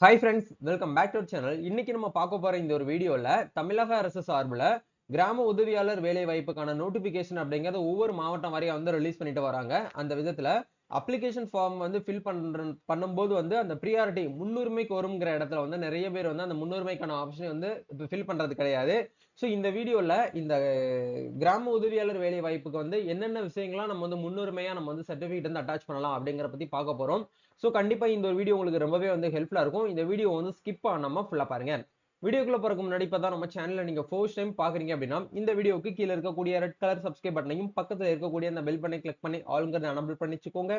Hi friends, welcome back to our channel. இன்னைக்கு நம்ம பார்க்க போற இந்த ஒரு வீடியோல தமிழக அரசு சார்பில் கிராம உதவியாளர் வேலை வாய்ப்புக்கான நோட்டிபிகேஷன் அப்படிங்கறது ஒவ்வொரு மாவட்டம் வரையும் வந்து ரிலீஸ் பண்ணிட்டு வராங்க. அந்த விதத்துல அப்ளிகேஷன் ஃபார்ம் வந்து பண்ணும்போது வந்து அந்த ப்ரியாரிட்டி முன்னுரிமை கோரும்ங்கிற இடத்துல வந்து நிறைய பேர் வந்து அந்த முன்னுரிமைக்கான ஆப்ஷனை வந்து இப்போ ஃபில் பண்றது கிடையாது. ஸோ இந்த வீடியோல இந்த கிராம உதவியாளர் வேலை வாய்ப்புக்கு வந்து என்னென்ன விஷயங்கள்லாம் நம்ம வந்து முன்னுரிமையா நம்ம வந்து சர்டிஃபிகேட் வந்து அட்டாச் பண்ணலாம் அப்படிங்கிற பத்தி பார்க்க போறோம். ஸோ கண்டிப்பா இந்த ஒரு வீடியோ உங்களுக்கு ரொம்பவே வந்து ஹெல்ப்ஃபுல்லா இருக்கும். இந்த வீடியோ வந்து ஸ்கிப் பண்ணாம ஃபுல்லா பாருங்க. வீடியோக்குள்ள போறதுக்கு முன்னாடி இப்பதான் நம்ம சேனல்ல நீங்க ஃபர்ஸ்ட் டைம் பாக்குறீங்க அப்படின்னா இந்த வீடியோக்கு கீழே இருக்கக்கூடிய ரெட் கலர் சப்ஸ்கிரைப் பட்டனையும் பக்கத்துல இருக்கக்கூடிய அந்த பெல் பட்டனை கிளிக் பண்ணி ஆல்ங்கிறத எனபிள் பண்ணிச்சுக்கோங்க.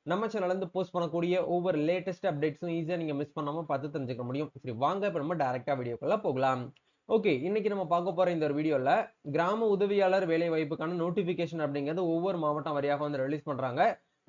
நம்ம சேனல்ல இருந்து போஸ்ட் பண்ணக்கூடிய ஒவ்வொரு லேட்டஸ்ட் அப்டேட்ஸும் ஈஸியா நீங்க மிஸ் பண்ணாம பார்த்து தெரிஞ்சுக்க முடியும். சரி, வாங்க இப்ப நம்ம டைரக்டா வீடியோக்குள்ள போகலாம். ஓகே, இன்னைக்கு நம்ம பார்க்க போற இந்த ஒரு வீடியோல கிராம உதவியாளர் வேலை வாய்ப்புக்கான நோட்டிபிகேஷன் அப்படிங்கிறது ஒவ்வொரு மாவட்டம் வழியாக வந்து ரிலீஸ் பண்றாங்க.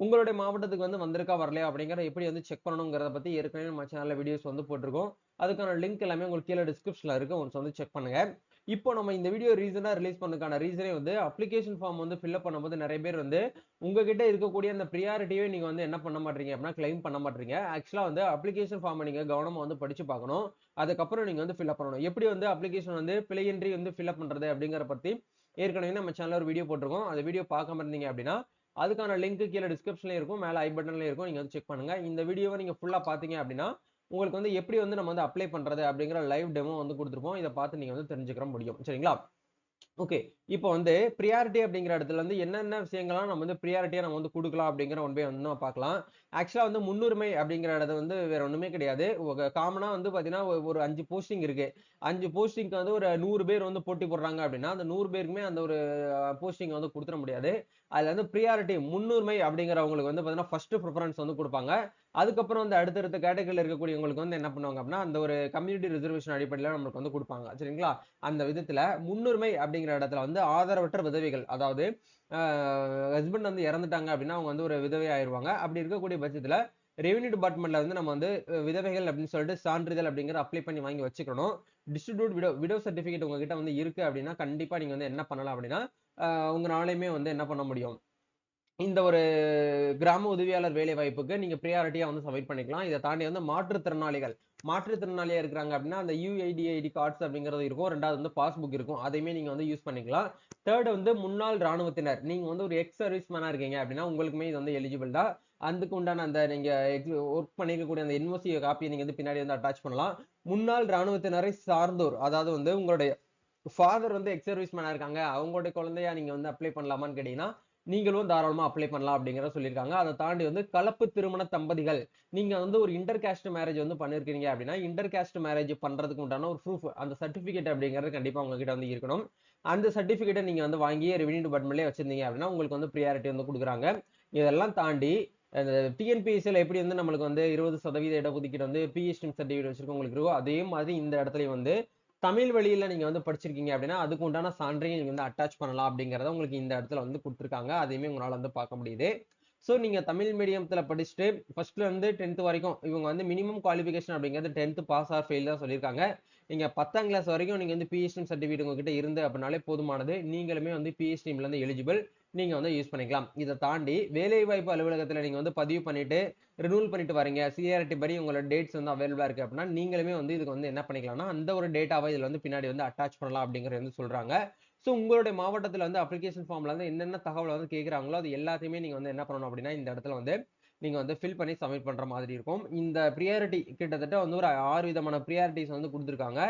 உங்களுடைய மாவட்டத்துக்கு வந்து வந்திருக்கா வரலையா அப்படிங்கறத எப்படி வந்து செக் பண்ணணுங்கிறத பத்தி ஏற்கனவே நம்ம சேனல்ல வீடியோஸ் வந்து போட்டிருக்கோம். அதுக்கான லிங்க் எல்லாமே உங்களுக்கு கீழே டிஸ்கிரிப்ஷன்ல இருக்கு, ஒன்ஸ் வந்து செக் பண்ணுங்க. இப்போ நம்ம இந்த வீடியோ ரீசனா ரிலீஸ் பண்ணதுக்கான ரீசனே வந்து அப்ளிகேஷன் ஃபார்ம் வந்து ஃபில்அப் பண்ணும்போது நிறைய பேர் வந்து உங்ககிட்ட இருக்கக்கூடிய அந்த ப்ரியாரிட்டியே நீங்க வந்து என்ன பண்ண மாட்டீங்க அப்படின்னா கிளைம் பண்ண மாட்டீங்க. ஆக்சுவலா வந்து அப்ளிகேஷன் ஃபார்மை நீங்க கவனமா வந்து படிச்சு பார்க்கணும். அதுக்கப்புறம் நீங்க வந்து ஃபில்அப் பண்ணணும். எப்படி வந்து அப்ளிகேஷன் வந்து பிழையின்றி வந்து ஃபில்அப் பண்றது அப்படிங்கிற பத்தி ஏற்கனவே நம்ம சேனல்ல ஒரு வீடியோ போட்டிருக்கோம். அந்த வீடியோ பார்க்காம இருந்தீங்க அப்படின்னா அதுக்கான லிங்க் கீழே டிஸ்கிரிப்ஷன்ல இருக்கும், மேல ஐ பட்டன்ல இருக்கும், நீங்க வந்து செக் பண்ணுங்க. இந்த வீடியோவை நீங்க ஃபுல்லா பாத்தீங்க அப்படின்னா உங்களுக்கு வந்து எப்படி வந்து நம்ம வந்து அப்ளை பண்றது அப்படிங்கிற லைவ் டெமோ வந்து கொடுத்துருப்போம். இதை பார்த்து நீங்க வந்து தெரிஞ்சுக்கிற முடியும். சரிங்களா? ஓகே, இப்போ வந்து ப்ரியாரிட்டி அப்படிங்கிற இடத்துல வந்து என்னென்ன விஷயங்கள்லாம் நம்ம வந்து ப்ரியாரிட்டியா நம்ம வந்து கொடுக்கலாம் அப்படிங்கிற ஒன் பை ஒன் பார்க்கலாம். ஆக்சுவலா வந்து முன்னுரிமை அப்படிங்கிற இடத்துல வந்து வேற ஒண்ணுமே கிடையாது. காமனா வந்து பாத்தீங்கன்னா ஒரு 5 போஸ்டிங் இருக்கு. 5 போஸ்டிங்க்கு வந்து ஒரு 100 பேர் வந்து போட்டி போடுறாங்க அப்படின்னா அந்த 100 பேருக்குமே அந்த ஒரு போஸ்டிங் வந்து கொடுத்துட முடியாது. அதுல வந்து ப்ரியாரிட்டி முன்னுரிமை அப்படிங்கிறவங்களுக்கு வந்து பாத்தீங்கன்னா ஃபர்ஸ்ட் ப்ரிஃபரன்ஸ் வந்து கொடுப்பாங்க. அதுக்கப்புறம் வந்து அடுத்தடுத்த கேட்டகரியில் இருக்கக்கூடியவங்களுக்கு வந்து என்ன பண்ணுவாங்க அப்படின்னா அந்த ஒரு கம்யூனிட்டி ரிசர்வேஷன் அடிப்படையில் நம்மளுக்கு வந்து கொடுப்பாங்க. சரிங்களா? அந்த விதத்துல முன்னுரிமை அப்படிங்கிற இடத்துல வந்து ஆதரவற்ற விதவைகள், அதாவது ஹஸ்பண்ட் வந்து இறந்துட்டாங்க அப்படின்னா அவங்க வந்து ஒரு விதவை ஆயிருவாங்க. அப்படி இருக்கக்கூடிய பட்சத்துல ரெவென்யூ டிபார்ட்மெண்ட்ல வந்து நம்ம வந்து விதவைகள் அப்படின்னு சொல்லிட்டு சான்றிதழ் அப்படிங்கிற அப்ளை பண்ணி வாங்கி வச்சுக்கணும். டிஸ்ட்ரிபியூட் விடோ சர்டிபிகேட் உங்ககிட்ட வந்து இருக்கு அப்படின்னா கண்டிப்பா நீங்க வந்து என்ன பண்ணலாம் அப்படின்னா உங்களாலையுமே வந்து என்ன பண்ண முடியும், இந்த ஒரு கிராம உதவியாளர் வேலை வாய்ப்புக்கு நீங்க ப்ரியாரிட்டியா வந்து சப்மிட் பண்ணிக்கலாம். இதை தாண்டி வந்து மாற்றுத்திறனாளியா இருக்கிறாங்க அப்படின்னா அந்த யுஐடிஐடி கார்ட்ஸ் அப்படிங்கிறது இருக்கும். ரெண்டாவது வந்து பாஸ்புக் இருக்கும், அதையுமே நீங்க வந்து யூஸ் பண்ணிக்கலாம். தேர்ட் வந்து முன்னாள் ராணுவத்தினர், நீங்க வந்து ஒரு எக்ஸ் சர்வீஸ் மேனா இருக்கீங்க அப்படின்னா உங்களுக்குமே இது வந்து எலிஜிபிள் தான். அதுக்கு உண்டான அந்த நீங்க ஒர்க் பண்ணிருக்கக்கூடிய அந்த என்ஓசி காப்பியை நீங்க வந்து பின்னாடி வந்து அட்டாச் பண்ணலாம். முன்னாள் ராணுவத்தினரை சார்ந்தோர், அதாவது வந்து உங்களுடைய ஃபாதர் வந்து எக்ஸ் சர்வீஸ் மேனா இருக்காங்க, அவங்களுடைய குழந்தையா நீங்க வந்து அப்ளை பண்ணலாமான்னு கேட்டீங்கன்னா நீங்களும் தாராளமா அப்ளை பண்ணலாம் அப்படிங்கிறத சொல்லியிருக்காங்க. அதை தாண்டி வந்து கலப்பு திருமண தம்பதிகள், நீங்க வந்து ஒரு இன்டர் காஸ்ட் மேரேஜ் வந்து பண்ணிருக்கீங்க அப்படின்னா இன்டர் காஸ்ட் மேரேஜ் பண்றதுக்கு உண்டான ஒரு ப்ரூஃப், அந்த சர்டிபிகேட் அப்படிங்கிறது கண்டிப்பா உங்ககிட்ட வந்து இருக்கணும். அந்த சர்டிபிகேட்டை நீங்க வந்து வாங்கி ரெவென்யூ டிபார்ட்மெண்ட்லயே வச்சிருந்தீங்க அப்படின்னா உங்களுக்கு வந்து ப்ரியாரிட்டி வந்து கொடுக்குறாங்க. இதெல்லாம் தாண்டி டிஎன்பிஎஸ்சியில் எப்படி வந்து நம்மளுக்கு வந்து 20% இடஒதுக்கீடு வந்து பிஎஸ்டி சர்டிபிகேட் வச்சிருக்கவங்களுக்கு இருக்கோ அதே மாதிரி இந்த இடத்துல வந்து தமிழ் வழியில நீங்க வந்து படிச்சிருக்கீங்க அப்படின்னா அதுக்கு உண்டான சான்றையும் நீங்க வந்து அட்டாச் பண்ணலாம் அப்படிங்கறத உங்களுக்கு இந்த இடத்துல வந்து கொடுத்துருக்காங்க. அதையுமே உங்களால வந்து பார்க்க முடியுது. சோ நீங்க தமிழ் மீடியத்துல படிச்சுட்டு ஃபர்ஸ்ட்ல இருந்து 10th வரைக்கும் இவங்க வந்து மினிமம் குவாலிஃபிகேஷன் அப்படிங்கிறது 10th பாஸ் ஆர் ஃபெயில் தான் சொல்லியிருக்காங்க. நீங்க 10ஆம் கிளாஸ் வரைக்கும் நீங்க வந்து பிஎஸ்டி சர்டிபிகேட் உங்ககிட்ட இருந்து அப்படின்னாலே போதுமானது. நீங்களுமே வந்து பிஎஸ்டில இருந்து எலிஜிபிள், நீங்க வந்து யூஸ் பண்ணிக்கலாம். இதை தாண்டி வேலைவாய்ப்பு அலுவலகத்துல நீங்க வந்து பதிவு பண்ணிட்டு ரினூவல் பண்ணிட்டு வரீங்க, சிஆர்டி படி உங்களோட டேட்ஸ் வந்து அவைலபிளா இருக்கு அப்படின்னா நீங்களுமே வந்து இதுக்கு வந்து என்ன பண்ணிக்கலாம்னா அந்த ஒரு டேட்டாவை இதுல வந்து பின்னாடி வந்து அட்டாச் பண்ணலாம் அப்படிங்கறது வந்து சொல்றாங்க. சோ உங்களுடைய மாவட்டத்துல வந்து அப்ளிகேஷன் ஃபார்ம்ல வந்து என்னென்ன தகவல் வந்து கேக்குறாங்களோ அது எல்லாத்தையுமே நீங்க வந்து என்ன பண்ணணும் அப்படின்னா இந்த இடத்துல வந்து நீங்க வந்து ஃபில் பண்ணி சப்மிட் பண்ற மாதிரி இருக்கும். இந்த ப்ரியாரிட்டி கிட்டத்தட்ட வந்து ஒரு 6 விதமான ப்ரியாரிட்டிஸ் வந்து கொடுத்துருக்காங்க.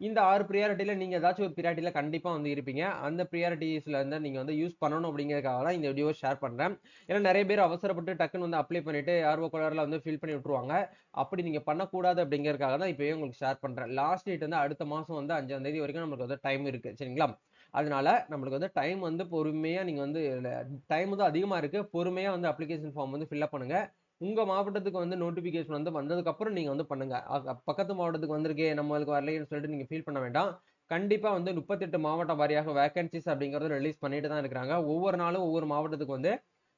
இந்த 6 ப்ரியாரிட்டில நீங்க ஏதாச்சும் ஒரு ப்ரியாரிட்டில கண்டிப்பா வந்து இருப்பீங்க. அந்த ப்ரியாரிட்டிஸ்ல இருந்து நீங்க வந்து யூஸ் பண்ணணும் அப்படிங்கறதுக்காக தான் இந்த வீடியோ ஷேர் பண்றேன். ஏன்னா நிறைய பேர் அவசரப்பட்டு டக்குன்னு வந்து அப்ளை பண்ணிட்டு ஆர்வ கோளாறுல வந்து ஃபில் பண்ணி விட்டுருவாங்க. அப்படி நீங்க பண்ணக்கூடாது அப்படிங்கறதுக்காக தான் இப்பவே உங்களுக்கு ஷேர் பண்றேன். லாஸ்ட் டேட் வந்து அடுத்த மாசம் வந்து 5ஆம் தேதி வரைக்கும் நமக்கு வந்து டைம் இருக்கு. சரிங்களா? அதனால நம்மளுக்கு வந்து டைம் வந்து பொறுமையா நீங்க வந்து டைம் வந்து அதிகமா இருக்கு, பொறுமையா வந்து அப்ளிகேஷன் ஃபார்ம் வந்து ஃபில் பண்ணுங்க. உங்க மாவட்டத்துக்கு வந்து நோட்டிபிகேஷன் வந்து வந்ததுக்கு அப்புறம் நீங்க வந்து பண்ணுங்க. பக்கத்து மாவட்டத்துக்கு வந்திருக்கே நம்மளுக்கு வரலைன்னு சொல்லிட்டு நீங்க ஃபீல் பண்ண வேண்டாம். கண்டிப்பா வந்து 38 மாவட்டம் வாரியாக வேகன்சிஸ் அப்படிங்கறது ரிலீஸ் பண்ணிட்டு தான் இருக்காங்க. ஒவ்வொரு நாளும் ஒவ்வொரு மாவட்டத்துக்கு வந்து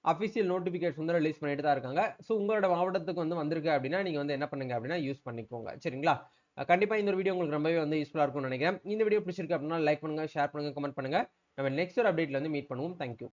அபிஷியல் நோட்டிபிகேஷன் வந்து ரிலீஸ் பண்ணிட்டு தான் இருக்காங்க. சோ உங்களோட மாவட்டத்துக்கு வந்து வந்திருக்கு அப்படின்னா நீங்க வந்து என்ன பண்ணுங்க அப்படின்னா யூஸ் பண்ணிக்கோங்க. சரிங்களா? கண்டிப்பா இந்த வீடியோ உங்களுக்கு ரொம்பவே வந்து யூஸ்ஃபுல்லா இருக்கும்னு நினைக்கிறேன். இந்த வீடியோ பிடிச்சிருக்கு அப்படின்னா லைக் பண்ணுங்க, ஷேர் பண்ணுங்க, கமெண்ட் பண்ணுங்க. நம்ம நெக்ஸ்ட் ஒரு அப்டேட்ல வந்து மீட் பண்ணுவோம். தேங்க்யூ.